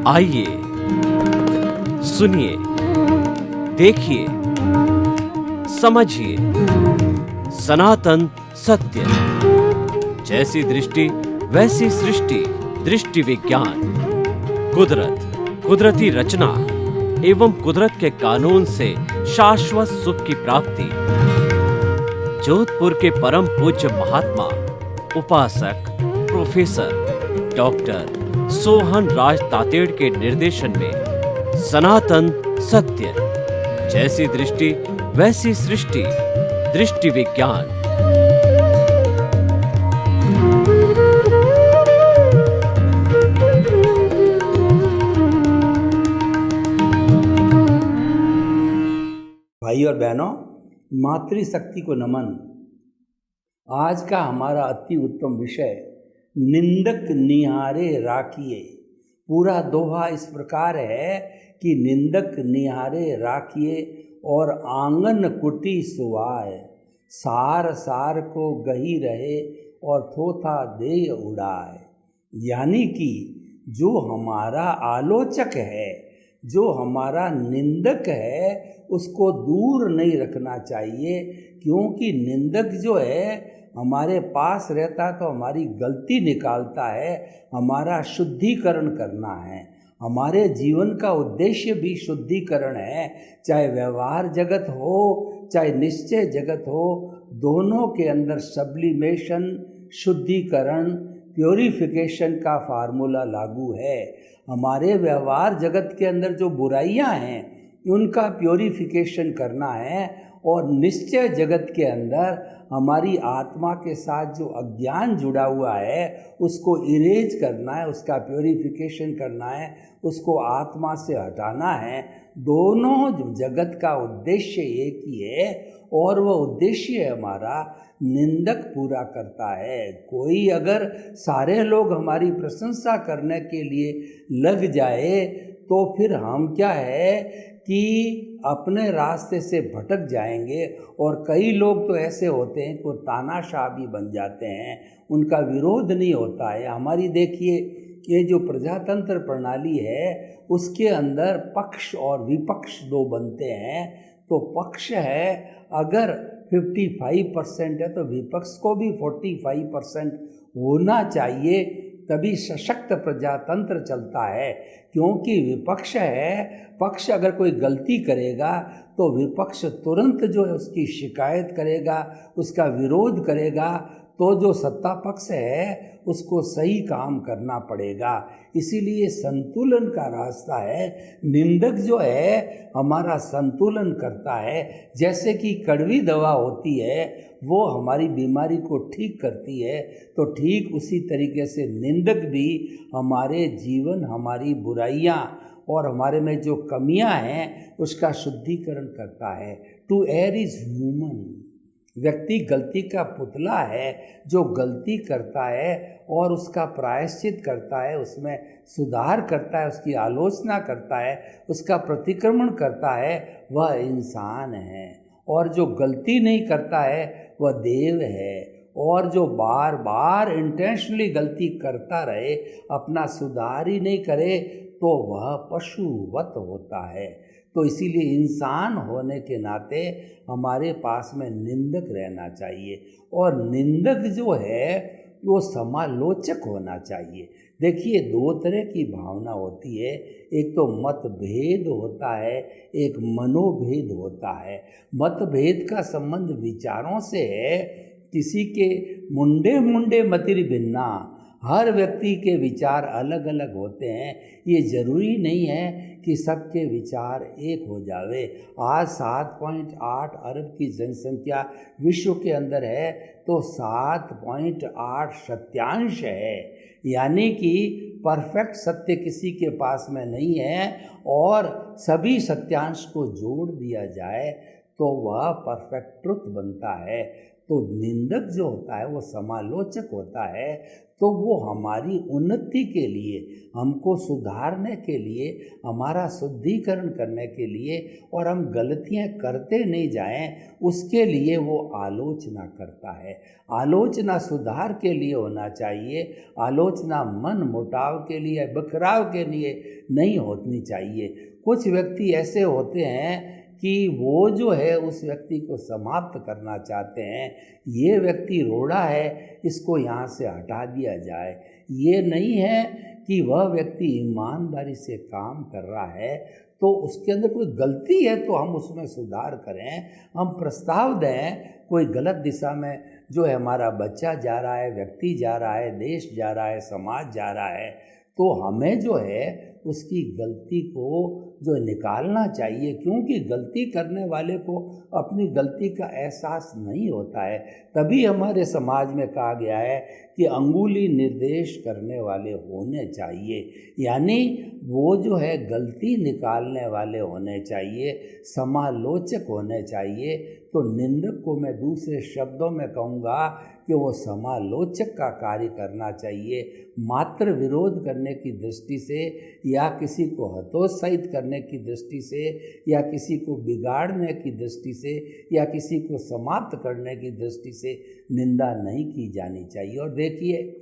आइए सुनिए, देखिए, समझिए सनातन सत्य। जैसी दृष्टि वैसी सृष्टि, दृष्टि विज्ञान। कुदरत, कुदरती रचना एवं कुदरत के कानून से शाश्वत सुख की प्राप्ति। जोधपुर के परम पूज्य महात्मा उपासक प्रोफेसर डॉक्टर सोहन राज तातेड़ के निर्देशन में सनातन सत्य। जैसी दृष्टि वैसी सृष्टि, दृष्टि विज्ञान। भाई और बहनों, मातृशक्ति को नमन। आज का हमारा अति उत्तम विषय निंदक निहारे राखिए। पूरा दोहा इस प्रकार है कि निंदक निहारे राखिए और आंगन कुटी सुवाए। सार सार को गही रहे और थोथा दे उड़ाए। यानी कि जो हमारा आलोचक है, जो हमारा निंदक है, उसको दूर नहीं रखना चाहिए, क्योंकि निंदक जो है हमारे पास रहता तो हमारी गलती निकालता है, हमारा शुद्धिकरण करना है। हमारे जीवन का उद्देश्य भी शुद्धिकरण है, चाहे व्यवहार जगत हो चाहे निश्चय जगत हो, दोनों के अंदर सब्लिमेशन, शुद्धिकरण, प्योरिफिकेशन का फार्मूला लागू है। हमारे व्यवहार जगत के अंदर जो बुराइयां हैं उनका प्योरिफिकेशन करना है, और निश्चय जगत के अंदर हमारी आत्मा के साथ जो अज्ञान जुड़ा हुआ है उसको इरेज करना है, उसका प्योरिफिकेशन करना है, उसको आत्मा से हटाना है। दोनों जगत का उद्देश्य एक ही है, और वह उद्देश्य हमारा निंदक पूरा करता है। कोई अगर सारे लोग हमारी प्रशंसा करने के लिए लग जाए तो फिर हम क्या है कि अपने रास्ते से भटक जाएंगे। और कई लोग तो ऐसे होते हैं कि वो तानाशाह भी बन जाते हैं, उनका विरोध नहीं होता है। हमारी देखिए, ये जो प्रजातंत्र प्रणाली है उसके अंदर पक्ष और विपक्ष दो बनते हैं। तो पक्ष है अगर 55% है तो विपक्ष को भी 45% होना चाहिए, तभी सशक्त प्रजातंत्र चलता है। क्योंकि विपक्ष है, पक्ष अगर कोई गलती करेगा तो विपक्ष तुरंत जो है उसकी शिकायत करेगा, उसका विरोध करेगा, तो जो सत्ता पक्ष है उसको सही काम करना पड़ेगा। इसीलिए संतुलन का रास्ता है। निंदक जो है हमारा संतुलन करता है। जैसे कि कड़वी दवा होती है वो हमारी बीमारी को ठीक करती है, तो ठीक उसी तरीके से निंदक भी हमारे जीवन, हमारी बुराइयां और हमारे में जो कमियां हैं उसका शुद्धिकरण करता है। To err is human. व्यक्ति गलती का पुतला है, जो गलती करता है और उसका प्रायश्चित करता है, उसमें सुधार करता है, उसकी आलोचना करता है, उसका प्रतिक्रमण करता है, वह इंसान है। और जो गलती नहीं करता है वह देव है। और जो बार बार इंटेंशनली गलती करता रहे, अपना सुधार ही नहीं करे, तो वह पशुवत होता है। तो इसीलिए इंसान होने के नाते हमारे पास में निंदक रहना चाहिए। और निंदक जो है वो समालोचक होना चाहिए। देखिए, दो तरह की भावना होती है, एक तो मतभेद होता है, एक मनोभेद होता है। मतभेद का संबंध विचारों से है। किसी के मुंडे मुंडे मतिर भिन्ना, हर व्यक्ति के विचार अलग अलग होते हैं। ये जरूरी नहीं है कि सबके विचार एक हो जावे। आज 7.8 अरब की जनसंख्या विश्व के अंदर है, तो 7.8 सत्यांश है। यानी कि परफेक्ट सत्य किसी के पास में नहीं है, और सभी सत्यांश को जोड़ दिया जाए तो वह परफेक्ट ट्रुथ बनता है। तो निंदक जो होता है वो समालोचक होता है। तो वो हमारी उन्नति के लिए, हमको सुधारने के लिए, हमारा शुद्धिकरण करने के लिए, और हम गलतियां करते नहीं जाएं, उसके लिए वो आलोचना करता है। आलोचना सुधार के लिए होना चाहिए, आलोचना मन मुटाव के लिए, बिखराव के लिए नहीं होनी चाहिए। कुछ व्यक्ति ऐसे होते हैं कि वो जो है उस व्यक्ति को समाप्त करना चाहते हैं, ये व्यक्ति रोड़ा है, इसको यहाँ से हटा दिया जाए। ये नहीं है कि वह व्यक्ति ईमानदारी से काम कर रहा है तो उसके अंदर कोई गलती है तो हम उसमें सुधार करें, हम प्रस्ताव दें। कोई गलत दिशा में जो है हमारा बच्चा जा रहा है, व्यक्ति जा रहा है, देश जा रहा है, समाज जा रहा है, तो हमें जो है उसकी गलती को जो निकालना चाहिए, क्योंकि गलती करने वाले को अपनी गलती का एहसास नहीं होता है। तभी हमारे समाज में कहा गया है कि अंगुली निर्देश करने वाले होने चाहिए, यानी वो जो है गलती निकालने वाले होने चाहिए, समालोचक होने चाहिए। तो निंदक को मैं दूसरे शब्दों में कहूँगा कि वो समालोचक का कार्य करना चाहिए। मात्र विरोध करने की दृष्टि से, या किसी को हतोत्साहित करने की दृष्टि से, या किसी को बिगाड़ने की दृष्टि से, या किसी को समाप्त करने की दृष्टि से निंदा नहीं की जानी चाहिए। और देखिए,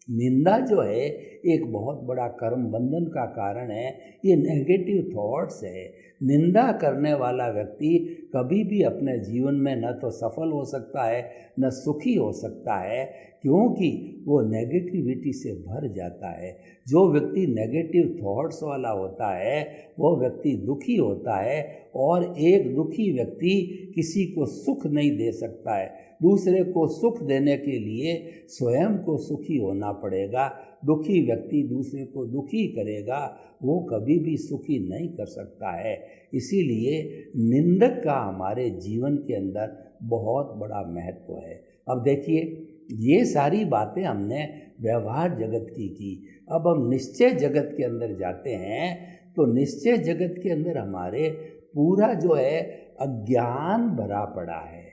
निंदा जो है एक बहुत बड़ा कर्म बंधन का कारण है। ये नेगेटिव थॉट्स है। निंदा करने वाला व्यक्ति कभी भी अपने जीवन में न तो सफल हो सकता है, न सुखी हो सकता है, क्योंकि वो नेगेटिविटी से भर जाता है। जो व्यक्ति नेगेटिव थॉट्स वाला होता है वो व्यक्ति दुखी होता है, और एक दुखी व्यक्ति किसी को सुख नहीं दे सकता है। दूसरे को सुख देने के लिए स्वयं को सुखी होना पड़ेगा। दुखी व्यक्ति दूसरे को दुखी करेगा, वो कभी भी सुखी नहीं कर सकता है। इसीलिए निंदक का हमारे जीवन के अंदर बहुत बड़ा महत्व है। अब देखिए, ये सारी बातें हमने व्यवहार जगत की। अब हम निश्चय जगत के अंदर जाते हैं, तो निश्चय जगत के अंदर हमारे पूरा जो है अज्ञान भरा पड़ा है।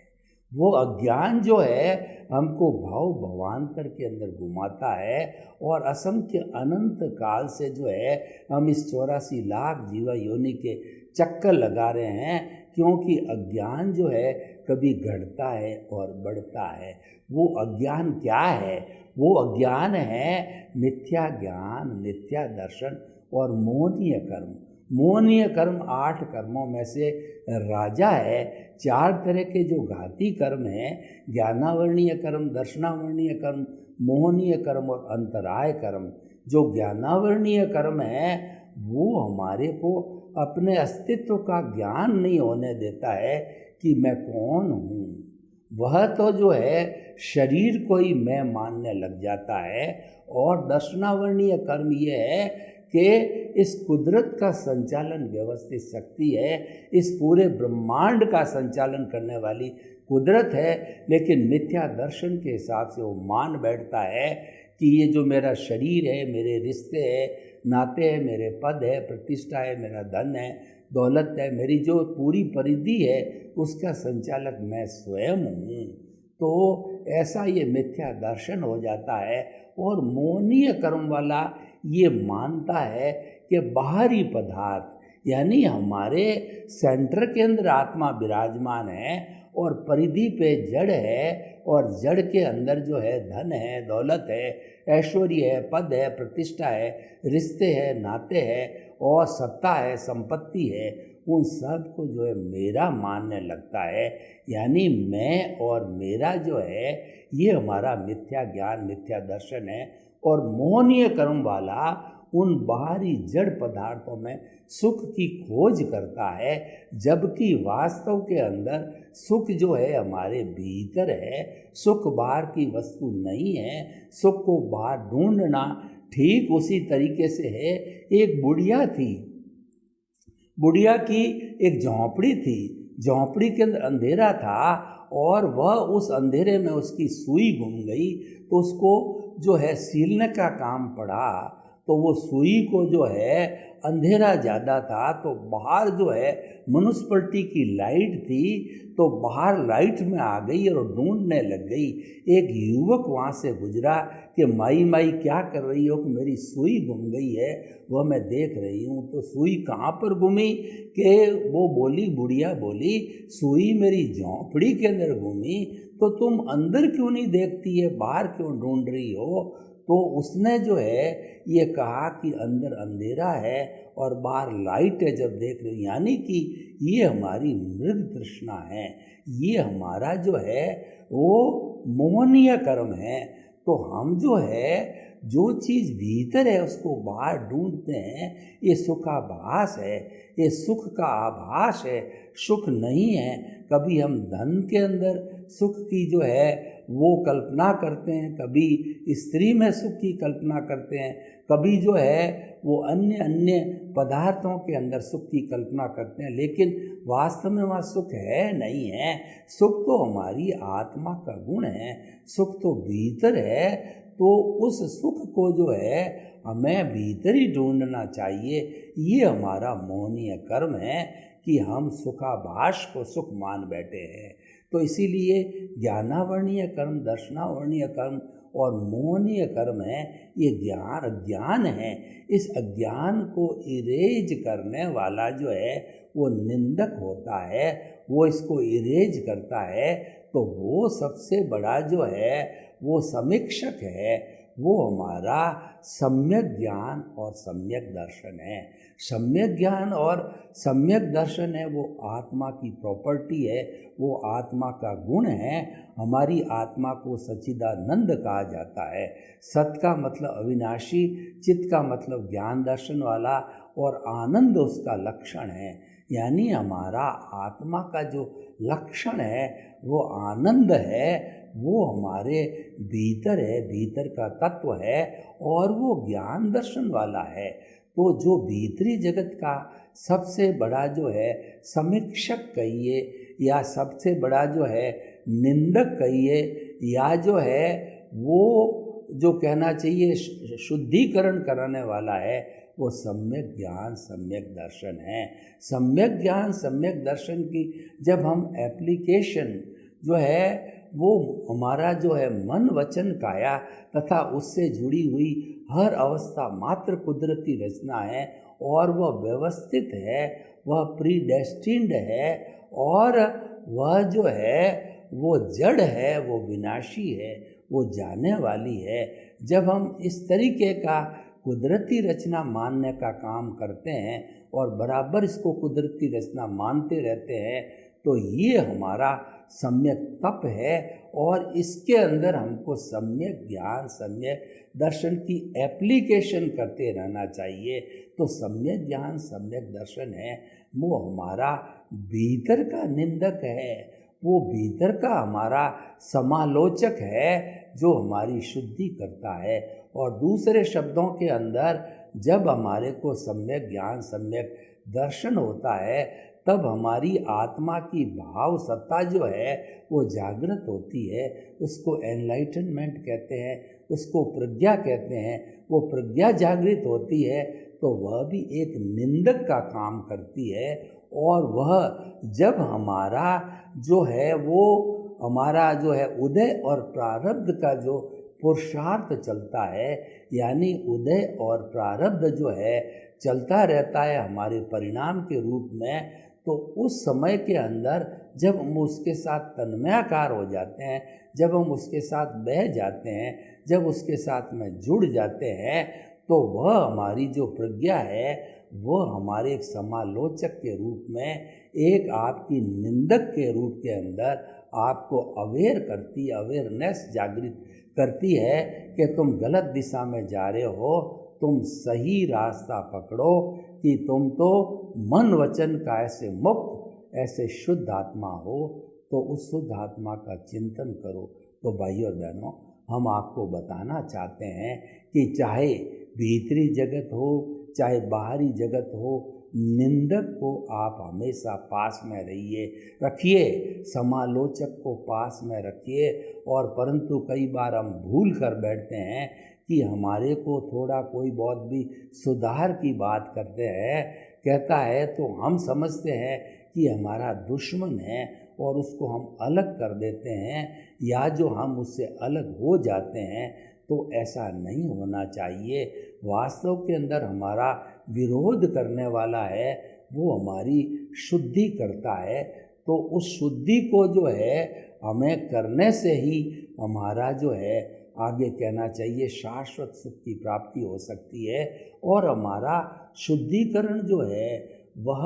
वो अज्ञान जो है हमको भाव भवांतर के अंदर घुमाता है, और असंख्य अनंत काल से जो है हम इस 84 लाख जीवा योनि के चक्कर लगा रहे हैं, क्योंकि अज्ञान जो है कभी घटता है और बढ़ता है। वो अज्ञान क्या है? वो अज्ञान है मिथ्या ज्ञान, मिथ्या दर्शन और मोहनीय कर्म। मोहनीय कर्म 8 कर्मों में से राजा है। 4 तरह के जो घाती कर्म हैं, ज्ञानावर्णीय कर्म, दर्शनावर्णीय कर्म, मोहनीय कर्म और अंतराय कर्म। जो ज्ञानावर्णीय कर्म है वो हमारे को अपने अस्तित्व का ज्ञान नहीं होने देता है कि मैं कौन हूँ। वह तो जो है शरीर को ही मैं मानने लग जाता है। और दर्शनावर्णीय कर्म ये है कि इस कुदरत का संचालन व्यवस्थित शक्ति है, इस पूरे ब्रह्मांड का संचालन करने वाली कुदरत है, लेकिन मिथ्या दर्शन के हिसाब से वो मान बैठता है कि ये जो मेरा शरीर है, मेरे रिश्ते हैं, नाते हैं, मेरे पद है, प्रतिष्ठा है, मेरा धन है, दौलत है, मेरी जो पूरी परिधि है, उसका संचालक मैं स्वयं हूँ। तो ऐसा ये मिथ्या दर्शन हो जाता है। और मोहनीय कर्म वाला ये मानता है कि बाहरी पदार्थ यानी हमारे सेंटर के अंदर आत्मा विराजमान है और परिधि पे जड़ है, और जड़ के अंदर जो है धन है, दौलत है, ऐश्वर्य है, पद है, प्रतिष्ठा है, रिश्ते हैं, नाते हैं और सत्ता है, संपत्ति है। उन सब को जो है मेरा मानने लगता है। यानी मैं और मेरा जो है ये हमारा मिथ्या ज्ञान, मिथ्या दर्शन है। और मोहनीय कर्म वाला उन बाहरी जड़ पदार्थों में सुख की खोज करता है, जबकि वास्तव के अंदर सुख जो है हमारे भीतर है। सुख बाहर की वस्तु नहीं है। सुख को बाहर ढूंढना ठीक उसी तरीके से है। एक बुढ़िया थी, बुढ़िया की एक झोंपड़ी थी, झोंपड़ी के अंदर अंधेरा था और वह उस अंधेरे में उसकी सुई घूम गई, तो उसको जो है सीलने का काम पड़ा। तो वो सुई को जो है अंधेरा ज़्यादा था, तो बाहर जो है म्युनिसिपैलिटी की लाइट थी, तो बाहर लाइट में आ गई और ढूंढने लग गई। एक युवक वहाँ से गुजरा कि माई माई क्या कर रही हो, कि मेरी सुई गुम गई है, वह मैं देख रही हूँ। तो सुई कहाँ पर गुमी, कि वो बोली, बुढ़िया बोली, सुई मेरी झोंपड़ी के अंदर घूमी, तो तुम अंदर क्यों नहीं देखती है, बाहर क्यों ढूंढ रही हो। तो उसने जो है ये कहा कि अंदर अंधेरा है और बाहर लाइट है जब देख रही, यानी कि ये हमारी मृग तृष्णा है, ये हमारा जो है वो मोहनीय कर्म है। तो हम जो है जो चीज़ भीतर है उसको बाहर ढूंढते हैं, ये सुखाभास है, ये सुख का आभास है, सुख नहीं है। कभी हम धन के अंदर सुख की जो है वो कल्पना करते हैं, कभी स्त्री में सुख की कल्पना करते हैं, कभी जो है वो अन्य अन्य पदार्थों के अंदर सुख की कल्पना करते हैं, लेकिन वास्तव में वहाँ सुख है नहीं है। सुख तो हमारी आत्मा का गुण है, सुख तो भीतर है। तो उस सुख को जो है हमें भीतर ही ढूंढना चाहिए। ये हमारा मोहनीय कर्म है कि हम सुखाभास को सुख मान बैठे हैं। तो इसीलिए ज्ञानावर्णीय कर्म, दर्शनावर्णीय कर्म और मोहनीय कर्म है, ये ज्ञान अज्ञान है। इस अज्ञान को इरेज करने वाला जो है वो निंदक होता है, वो इसको इरेज करता है। तो वो सबसे बड़ा जो है वो समीक्षक है, वो हमारा सम्यक ज्ञान और सम्यक दर्शन है। सम्यक ज्ञान और सम्यक दर्शन है वो आत्मा की प्रॉपर्टी है, वो आत्मा का गुण है। हमारी आत्मा को सच्चिदानंद कहा जाता है। सत का मतलब अविनाशी, चित्त का मतलब ज्ञान दर्शन वाला, और आनंद उसका लक्षण है। यानी हमारा आत्मा का जो लक्षण है वो आनंद है, वो हमारे भीतर है, भीतर का तत्व है, और वो ज्ञान दर्शन वाला है। तो जो भीतरी जगत का सबसे बड़ा जो है समीक्षक कहिए, या सबसे बड़ा जो है निंदक कहिए, या जो है वो जो कहना चाहिए शुद्धिकरण कराने वाला है, वो सम्यक ज्ञान सम्यक दर्शन है। सम्यक ज्ञान सम्यक दर्शन की जब हम एप्लीकेशन जो है वो हमारा जो है मन वचन काया तथा उससे जुड़ी हुई हर अवस्था मात्र कुदरती रचना है, और वह व्यवस्थित है, वह प्रीडेस्टिन्ड है, और वह जो है वो जड़ है, वो विनाशी है, वो जाने वाली है। जब हम इस तरीके का कुदरती रचना मानने का काम करते हैं और बराबर इसको कुदरती रचना मानते रहते हैं, तो ये हमारा सम्यक तप है, और इसके अंदर हमको सम्यक ज्ञान सम्यक दर्शन की एप्लीकेशन करते रहना चाहिए। तो सम्यक ज्ञान सम्यक दर्शन है वो हमारा भीतर का निंदक है, वो भीतर का हमारा समालोचक है जो हमारी शुद्धि करता है। और दूसरे शब्दों के अंदर जब हमारे को सम्यक ज्ञान सम्यक दर्शन होता है, तब हमारी आत्मा की भाव सत्ता जो है वो जागृत होती है। उसको एनलाइटनमेंट कहते हैं, उसको प्रज्ञा कहते हैं। वो प्रज्ञा जागृत होती है तो वह भी एक निंदक का काम करती है, और वह जब हमारा जो है वो हमारा जो है उदय और प्रारब्ध का जो पुरुषार्थ चलता है, यानी उदय और प्रारब्ध जो है चलता रहता है हमारे परिणाम के रूप में, तो उस समय के अंदर जब हम उसके साथ तन्मयाकार हो जाते हैं, जब हम उसके साथ बह जाते हैं, जब उसके साथ में जुड़ जाते हैं, तो वह हमारी जो प्रज्ञा है वह हमारे एक समालोचक के रूप में, एक आपकी निंदक के रूप के अंदर आपको अवेयर करती है, अवेयरनेस जागृत करती है कि तुम गलत दिशा में जा रहे हो, तुम सही रास्ता पकड़ो, कि तुम तो मन वचन का ऐसे मुक्त ऐसे शुद्ध आत्मा हो, तो उस शुद्ध आत्मा का चिंतन करो। तो भाइयों और बहनों, हम आपको बताना चाहते हैं कि चाहे भीतरी जगत हो चाहे बाहरी जगत हो, निंदक को आप हमेशा पास में रखिए, समालोचक को पास में रखिए। और परंतु कई बार हम भूल कर बैठते हैं कि हमारे को थोड़ा कोई बहुत भी सुधार की बात करते हैं, कहता है, तो हम समझते हैं कि हमारा दुश्मन है और उसको हम अलग कर देते हैं, या जो हम उससे अलग हो जाते हैं। तो ऐसा नहीं होना चाहिए। वास्तव के अंदर हमारा विरोध करने वाला है, वो हमारी शुद्धि करता है। तो उस शुद्धि को जो है हमें करने से ही हमारा जो है आगे कहना चाहिए शाश्वत सुख की प्राप्ति हो सकती है। और हमारा शुद्धिकरण जो है वह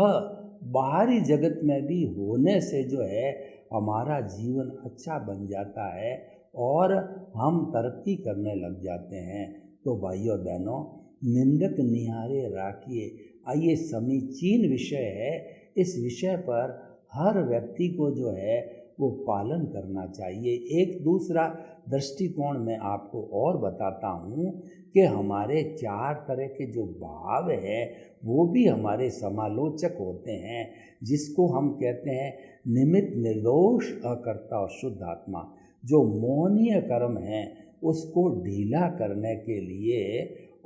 बाहरी जगत में भी होने से जो है हमारा जीवन अच्छा बन जाता है और हम तरक्की करने लग जाते हैं। तो भाइयों और बहनों, निंदक निहारे राखिए, आइए समीचीन विषय है। इस विषय पर हर व्यक्ति को जो है वो पालन करना चाहिए। एक दूसरा दृष्टिकोण में आपको और बताता हूँ कि हमारे 4 तरह के जो भाव है वो भी हमारे समालोचक होते हैं, जिसको हम कहते हैं निमित्त, निर्दोष, अकर्ता और शुद्ध आत्मा। जो मोहनीय कर्म है उसको ढीला करने के लिए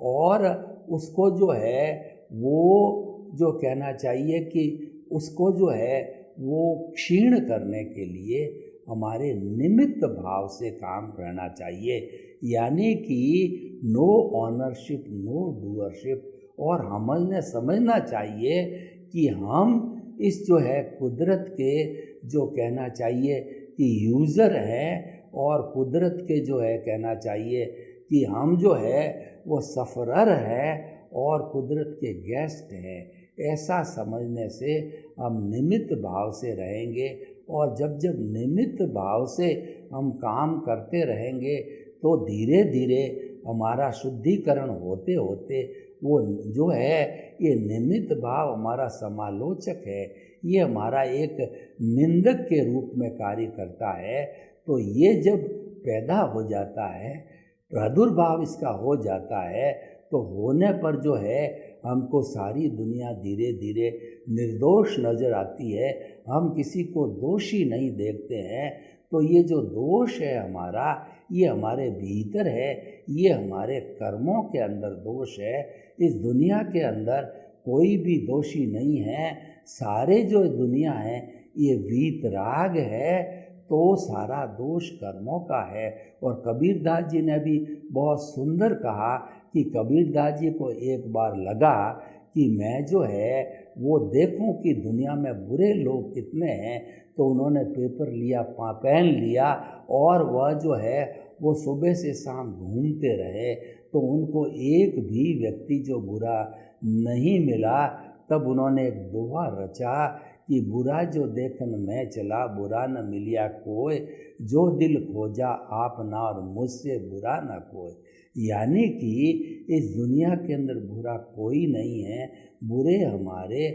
और उसको जो है वो जो कहना चाहिए कि उसको जो है वो क्षीण करने के लिए हमारे निमित्त भाव से काम करना चाहिए। यानी कि नो ऑनरशिप, नो डूअरशिप। और हमें समझना चाहिए कि हम इस जो है कुदरत के जो कहना चाहिए कि यूज़र हैं और कुदरत के जो है कहना चाहिए कि हम जो है वो सफ़रर हैं और कुदरत के गेस्ट हैं। ऐसा समझने से हम निमित्त भाव से रहेंगे और जब जब निमित्त भाव से हम काम करते रहेंगे तो धीरे धीरे हमारा शुद्धिकरण होते होते वो जो है ये निमित्त भाव हमारा समालोचक है, ये हमारा एक निंदक के रूप में कार्य करता है। तो ये जब पैदा हो जाता है, प्रादुर्भाव इसका हो जाता है, तो होने पर जो है हमको सारी दुनिया धीरे धीरे निर्दोष नज़र आती है। हम किसी को दोषी नहीं देखते हैं। तो ये जो दोष है हमारा, ये हमारे भीतर है, ये हमारे कर्मों के अंदर दोष है। इस दुनिया के अंदर कोई भी दोषी नहीं है। सारे जो दुनिया है ये वीतराग है, तो सारा दोष कर्मों का है। और कबीरदास जी ने भी बहुत सुंदर कहा कि कबीरदास जी को एक बार लगा कि मैं जो है वो देखूं कि दुनिया में बुरे लोग कितने हैं। तो उन्होंने पेपर लिया, पेन लिया और वह जो है वो सुबह से शाम घूमते रहे, तो उनको एक भी व्यक्ति जो बुरा नहीं मिला। तब उन्होंने एक दोहा रचा कि बुरा जो देखन मैं चला, बुरा न मिलिया कोय, जो दिल खोजा आप ना और मुझसे बुरा न कोय। यानी कि इस दुनिया के अंदर बुरा कोई नहीं है, बुरे हमारे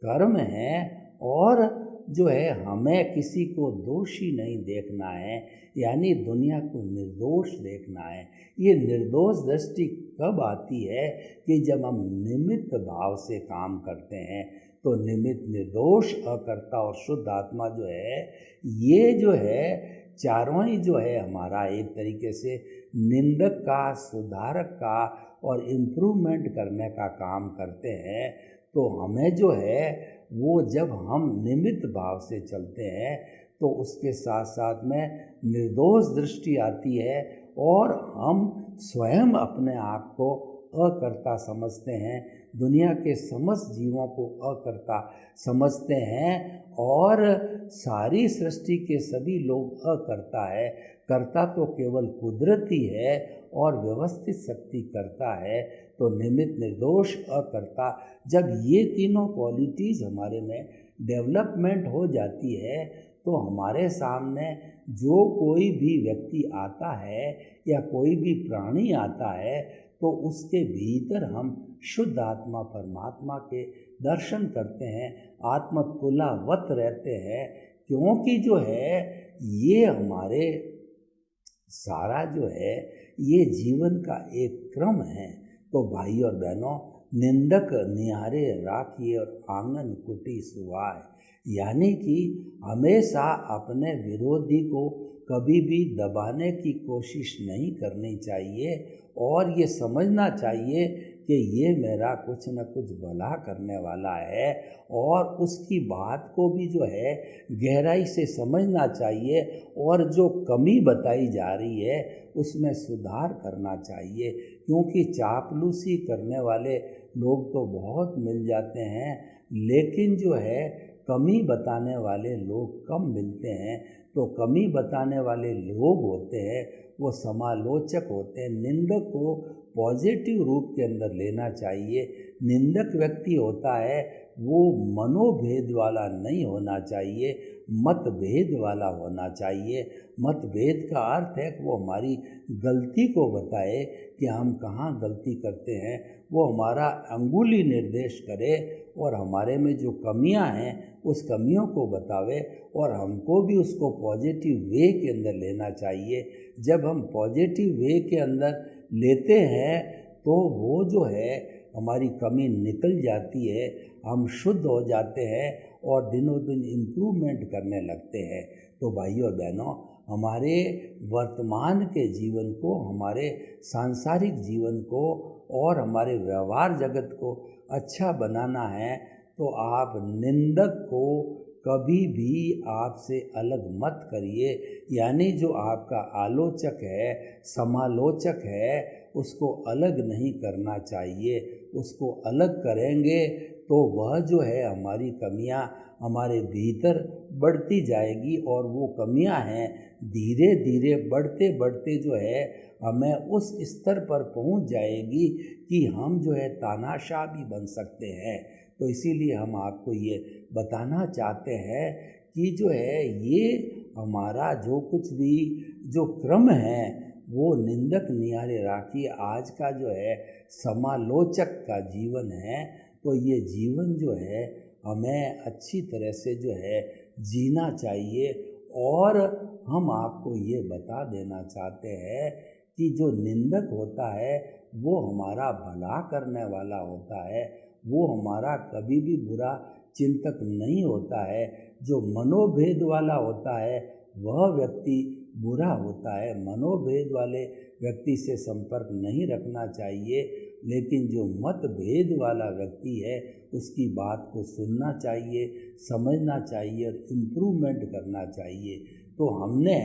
कर्म हैं और जो है हमें किसी को दोषी नहीं देखना है, यानी दुनिया को निर्दोष देखना है। ये निर्दोष दृष्टि कब आती है कि जब हम निमित्त भाव से काम करते हैं। तो निमित्त, निर्दोष, अकर्ता और शुद्ध आत्मा जो है ये जो है चारों ही जो है हमारा एक तरीके से निंदक का, सुधारक का और इम्प्रूवमेंट करने का काम करते हैं। तो हमें जो है वो जब हम निमित्त भाव से चलते हैं तो उसके साथ साथ में निर्दोष दृष्टि आती है और हम स्वयं अपने आप को अकर्ता समझते हैं, दुनिया के समस्त जीवों को अकर्ता समझते हैं और सारी सृष्टि के सभी लोग अकर्ता है। कर्ता तो केवल कुदरत ही है और व्यवस्थित शक्ति करता है। तो निमित्त, निर्दोष, अकर्ता, जब ये तीनों क्वालिटीज़ हमारे में डेवलपमेंट हो जाती है तो हमारे सामने जो कोई भी व्यक्ति आता है या कोई भी प्राणी आता है तो उसके भीतर हम शुद्ध आत्मा परमात्मा के दर्शन करते हैं, आत्मतुलावत रहते हैं। क्योंकि जो है ये हमारे सारा जो है ये जीवन का एक क्रम है। तो भाई और बहनों, निंदक निहारे राखिए और आंगन कुटी सुहाए, यानी कि हमेशा अपने विरोधी को कभी भी दबाने की कोशिश नहीं करनी चाहिए और ये समझना चाहिए कि ये मेरा कुछ न कुछ भला करने वाला है और उसकी बात को भी जो है गहराई से समझना चाहिए और जो कमी बताई जा रही है उसमें सुधार करना चाहिए, क्योंकि चापलूसी करने वाले लोग तो बहुत मिल जाते हैं लेकिन जो है कमी बताने वाले लोग कम मिलते हैं। तो कमी बताने वाले लोग होते हैं वो समालोचक होते हैं। निंदक को पॉजिटिव रूप के अंदर लेना चाहिए। निंदक व्यक्ति होता है वो मनोभेद वाला नहीं होना चाहिए, मतभेद वाला होना चाहिए। मतभेद का अर्थ है कि वो हमारी गलती को बताए कि हम कहाँ गलती करते हैं, वो हमारा अंगुली निर्देश करे और हमारे में जो कमियां हैं उस कमियों को बतावे और हमको भी उसको पॉजिटिव वे के अंदर लेना चाहिए। जब हम पॉजिटिव वे के अंदर लेते हैं तो वो जो है हमारी कमी निकल जाती है, हम शुद्ध हो जाते हैं और दिनों दिन इम्प्रूवमेंट करने लगते हैं। तो भाइयों बहनों, हमारे वर्तमान के जीवन को, हमारे सांसारिक जीवन को और हमारे व्यवहार जगत को अच्छा बनाना है तो आप निंदक को कभी भी आपसे अलग मत करिए। यानी जो आपका आलोचक है, समालोचक है, उसको अलग नहीं करना चाहिए। उसको अलग करेंगे तो वह जो है हमारी कमियां हमारे भीतर बढ़ती जाएगी और वो कमियां हैं धीरे धीरे बढ़ते बढ़ते जो है हमें उस स्तर पर पहुंच जाएगी कि हम जो है तानाशाह भी बन सकते हैं। तो इसीलिए हम आपको ये बताना चाहते हैं कि जो है ये हमारा जो कुछ भी जो क्रम है वो निंदक निहारे राखी आज का जो है समालोचक का जीवन है। तो ये जीवन जो है हमें अच्छी तरह से जो है जीना चाहिए। और हम आपको ये बता देना चाहते हैं कि जो निंदक होता है वो हमारा भला करने वाला होता है, वो हमारा कभी भी बुरा चिंतक नहीं होता है। जो मनोभेद वाला होता है वह व्यक्ति बुरा होता है। मनोभेद वाले व्यक्ति से संपर्क नहीं रखना चाहिए, लेकिन जो मतभेद वाला व्यक्ति है उसकी बात को सुनना चाहिए, समझना चाहिए और इम्प्रूवमेंट करना चाहिए। तो हमने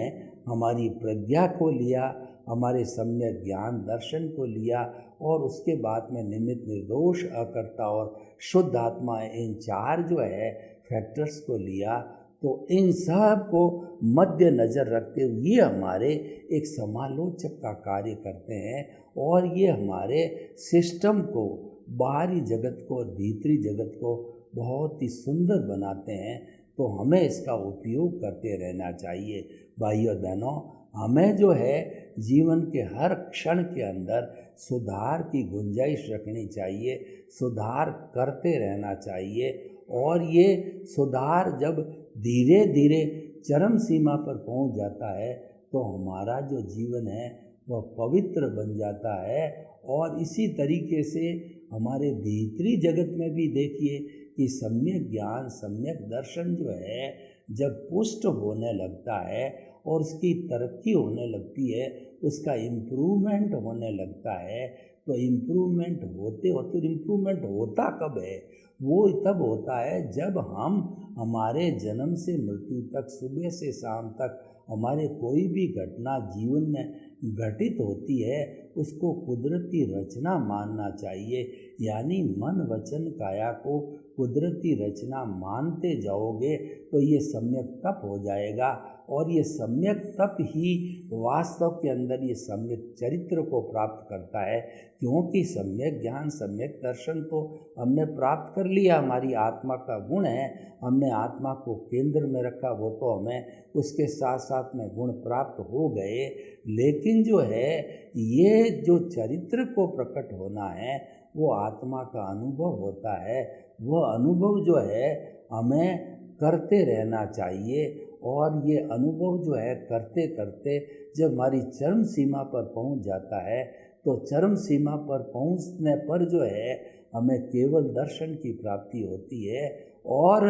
हमारी प्रज्ञा को लिया, हमारे सम्यक ज्ञान दर्शन को लिया और उसके बाद में निमित्त निर्दोष अकर्ता और शुद्ध आत्मा, इन चार जो है फैक्टर्स को लिया। तो इन सब को मध्य नज़र रखते हुए ये हमारे एक समालोचक का कार्य करते हैं और ये हमारे सिस्टम को, बाहरी जगत को और भीतरी जगत को बहुत ही सुंदर बनाते हैं। तो हमें इसका उपयोग करते रहना चाहिए। भाइयों बहनों, हमें जो है जीवन के हर क्षण के अंदर सुधार की गुंजाइश रखनी चाहिए, सुधार करते रहना चाहिए। और ये सुधार जब धीरे धीरे चरम सीमा पर पहुंच जाता है तो हमारा जो जीवन है वह पवित्र बन जाता है। और इसी तरीके से हमारे भीतरी जगत में भी देखिए कि सम्यक ज्ञान, सम्यक दर्शन जो है जब पुष्ट होने लगता है और उसकी तरक्की होने लगती है, उसका इम्प्रूवमेंट होने लगता है। तो इम्प्रूवमेंट होते होते, इम्प्रूवमेंट होता कब है? वो तब होता है जब हम हमारे जन्म से मृत्यु तक, सुबह से शाम तक हमारे कोई भी घटना जीवन में घटित होती है उसको कुदरती रचना मानना चाहिए। यानी मन वचन काया को कुदरती रचना मानते जाओगे तो ये सम्यक तप हो जाएगा और ये सम्यक तप ही वास्तव के अंदर ये सम्यक चरित्र को प्राप्त करता है। क्योंकि सम्यक ज्ञान, सम्यक दर्शन तो हमने प्राप्त कर लिया, हमारी आत्मा का गुण है, हमने आत्मा को केंद्र में रखा, वो तो हमें उसके साथ साथ में गुण प्राप्त हो गए। लेकिन जो है ये जो चरित्र को प्रकट होना है वो आत्मा का अनुभव होता है। वह अनुभव जो है हमें करते रहना चाहिए और ये अनुभव जो है करते करते जब हमारी चरम सीमा पर पहुंच जाता है तो चरम सीमा पर पहुंचने पर जो है हमें केवल दर्शन की प्राप्ति होती है। और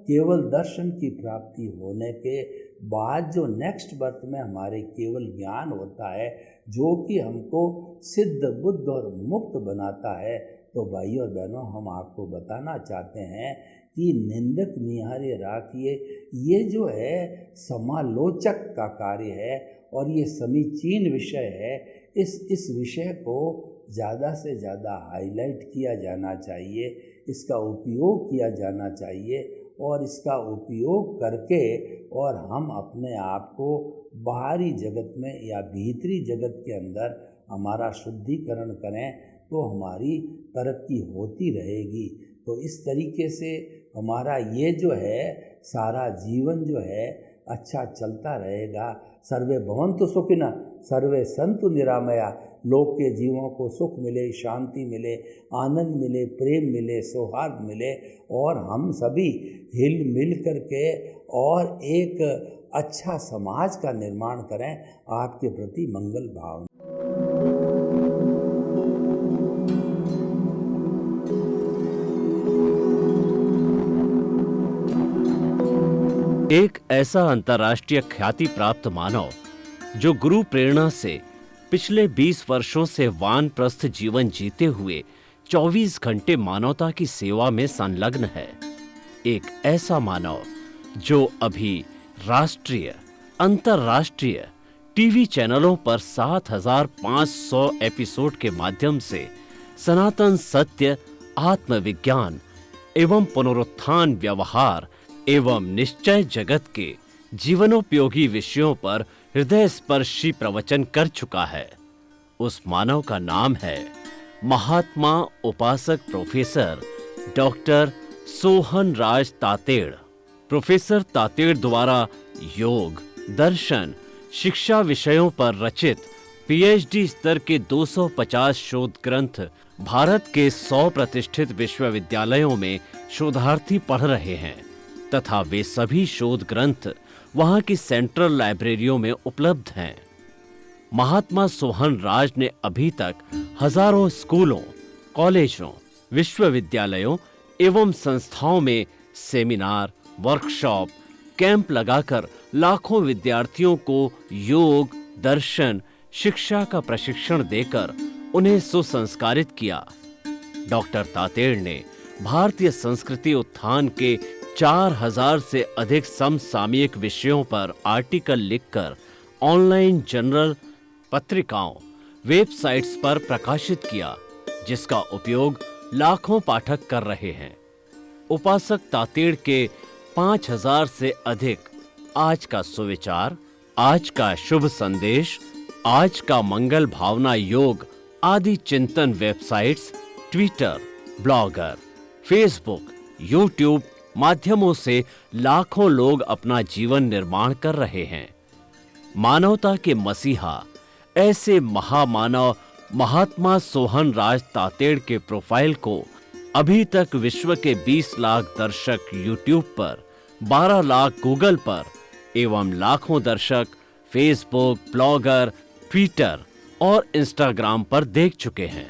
केवल दर्शन की प्राप्ति होने के बाद जो नेक्स्ट बर्थ में हमारे केवल ज्ञान होता है जो कि हमको सिद्ध बुद्ध और मुक्त बनाता है। तो भाइयों और बहनों, हम आपको बताना चाहते हैं कि निंदक निहारे राखिए ये जो है समालोचक का कार्य है और ये समीचीन विषय है। इस विषय को ज़्यादा से ज़्यादा हाईलाइट किया जाना चाहिए, इसका उपयोग किया जाना चाहिए और इसका उपयोग करके और हम अपने आप को बाहरी जगत में या भीतरी जगत के अंदर हमारा शुद्धिकरण करें तो हमारी तरक्की होती रहेगी। तो इस तरीके से हमारा ये जो है सारा जीवन जो है अच्छा चलता रहेगा। सर्वे भवन्तु सुखिनः, सर्वे सन्तु निरामया। लोक के जीवों को सुख मिले, शांति मिले, आनंद मिले, प्रेम मिले, सौहार्द मिले और हम सभी हिल मिल करके और एक अच्छा समाज का निर्माण करें। आपके प्रति मंगल भाव। एक ऐसा अंतर्राष्ट्रीय ख्याति प्राप्त मानव जो गुरु प्रेरणा से पिछले 20 वर्षों से वानप्रस्थ जीवन जीते हुए 24 घंटे मानवता की सेवा में संलग्न है। एक ऐसा मानव जो अभी राष्ट्रीय, अंतर्राष्ट्रीय टीवी चैनलों पर 7,500 एपिसोड के माध्यम से सनातन सत्य, आत्मविज्ञान एवं पुनरुत्थान व्यवहार एवं निश्चय जगत के जीवनोपयोगी विषयों पर हृदय स्पर्शी प्रवचन कर चुका है। उस मानव का नाम है महात्मा उपासक प्रोफेसर डॉक्टर सोहन राज तातेड़। प्रोफेसर तातेड़ द्वारा योग, दर्शन, शिक्षा विषयों पर रचित पीएचडी स्तर के 250 शोध ग्रंथ भारत के 100 प्रतिष्ठित विश्वविद्यालयों में शोधार्थी पढ़ रहे हैं तथा वे सभी शोध ग्रंथ वहां की सेंट्रल लाइब्रेरियों में उपलब्ध हैं। महात्मा सोहन राज ने अभी तक हजारों स्कूलों, कॉलेजों, विश्वविद्यालयों एवं संस्थाओं में सेमिनार, वर्कशॉप, कैंप लगाकर लाखों विद्यार्थियों को योग, दर्शन, शिक्षा का प्रशिक्षण देकर उन्हें सुसंस्कारित किया। डॉक्टर तातेड़ ने भारतीय संस्कृति उत्थान के 4000 से अधिक समसामयिक विषयों पर आर्टिकल लिखकर ऑनलाइन जर्नल, पत्रिकाओं, वेबसाइट्स पर प्रकाशित किया, जिसका उपयोग लाखों पाठक कर रहे हैं। उपासक तातेड़ के 5000 से अधिक आज का सुविचार, आज का शुभ संदेश, आज का मंगल भावना योग आदि चिंतन websites, Twitter, blogger, Facebook, YouTube माध्यमों से लाखों लोग अपना जीवन निर्माण कर रहे हैं। मानवता के मसीहा ऐसे महामानव महात्मा सोहन राज तातेड़ के प्रोफाइल को अभी तक विश्व के 20 लाख दर्शक यूट्यूब पर, 12 लाख गूगल पर एवं लाखों दर्शक फेसबुक, ब्लॉगर, ट्विटर और इंस्टाग्राम पर देख चुके हैं।